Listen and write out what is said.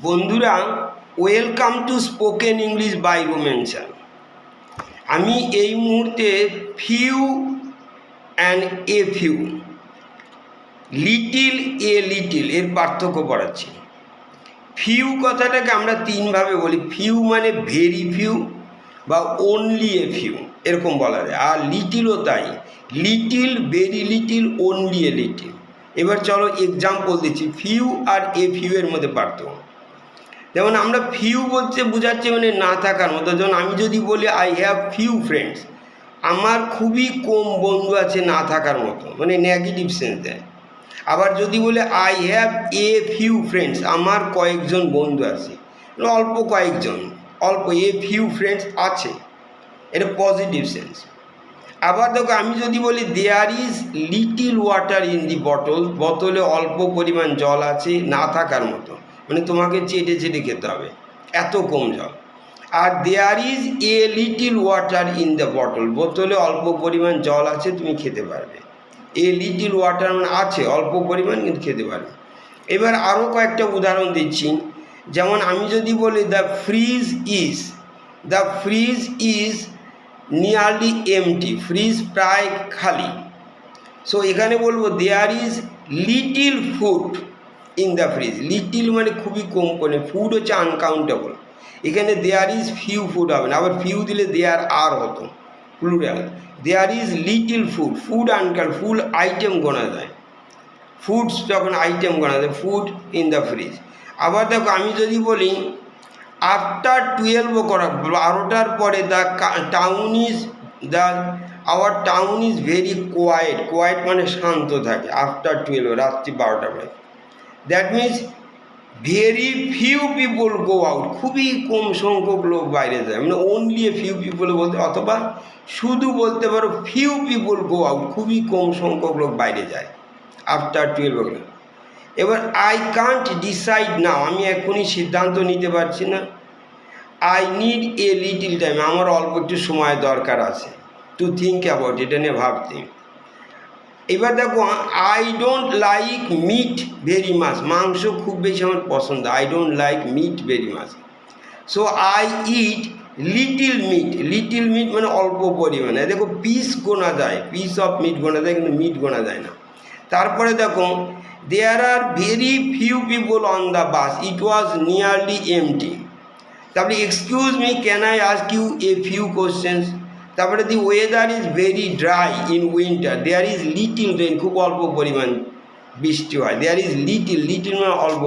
বন্ধুরা, welcome to spoken English by রোমেনশন। আমি এই মুহূর্তে few and a few, little a little এর পার্থক্য পড়াচ্ছি। ফিউ কথাটাকে আমরা তিনভাবে বলি। ফিউ মানে ভেরি ফিউ বা ওনলি এ ফিউ, এরকম বলা যায়। আর লিটিলও তাই, little, very little, only a little. এবার চলো এক্সাম্পল দিচ্ছি ফিউ আর এ ফিউ এর মধ্যে পার্থক্য। যেমন আমরা ফিউ বলতে বোঝাচ্ছি মানে না থাকার মতো। যেমন আমি যদি বলি আই হ্যাভ ফিউ ফ্রেন্ডস, আমার খুবই কম বন্ধু আছে, না থাকার মতো, মানে নেগেটিভ সেন্স দেয়। আবার যদি বলে I have a few friends, আমার কয়েকজন বন্ধু আছে, অল্প কয়েকজন, অল্প, এ ফিউ ফ্রেন্ডস আছে, এটা পজিটিভ সেন্স। আবার দেখো আমি যদি বলি there is little water in the bottle, বোতলে অল্প পরিমাণ জল আছে, না থাকার মতো, মানে তোমাকে চেটে চেটে খেতে হবে, এত কম জল। আর there is a little water in the bottle, বোতলে অল্প পরিমাণ জল আছে, তুমি খেতে পারবে। এ লিটিল ওয়াটার মানে আছে অল্প পরিমাণ, কিন্তু খেতে পারবে। এবার আরও কয়েকটা উদাহরণ দিচ্ছি। যেমন আমি যদি বলি the fridge is nearly empty, fridge প্রায় খালি। সো এখানে বলবো there is little food in the fridge, little মানে খুবই কম করে, ফুড হচ্ছে আনকাউন্টেবল, এখানে দেয়ার ইজ ফিউ ফুড হবে না। আবার ফিউ দিলে দেয়ার আর হতো, plural. There is little food, food uncount, food item গোনা যায়, ফুডস যখন আইটেম গোনা যায়, ফুড ইন দ্য ফ্রিজ। আবার দেখো আমি যদি বলি আফটার 12 o'clock, 12টার পরে our town is very quiet, quiet মানে শান্ত থাকে, আফটার 12, রাত্রি 12টার পরে। That means very few people go out, খুবই কম সংখ্যক লোক বাইরে যায়, মানে ওনলি এ ফিউ পিপল বলতে, অথবা শুধু বলতে পারো ফিউ পিপল গো আউট, খুবই কম সংখ্যক লোক বাইরে যায় আফটার 12 o'clock। এবার আই কান্ট ডিসাইড নাও, আমি এখনই সিদ্ধান্ত নিতে পারছি না। I need a little time, আমার অল্প একটু সময় দরকার আছে, টু থিঙ্ক অ্যাবাউট, এটা নিয়ে ভাবতে। এবার দেখো I don't like meat very much, মাংস খুব বেশি আমার পছন্দ, I don't like meat very much. So I eat little meat, little meat মানে অল্প পরিমাণে। দেখো পিস গোনা যায়, পিস অফ মিট গোনা যায়, কিন্তু মিট গোনা যায় না। তারপরে দেখো there are very few people on the bus, it was nearly empty. তারপরে excuse me can I ask you a few questions. তারপরে the weather is very dry in winter, there is little rain, খুব অল্প পরিমাণ বৃষ্টি হয়, দেয়ার is little, little মানে অল্প।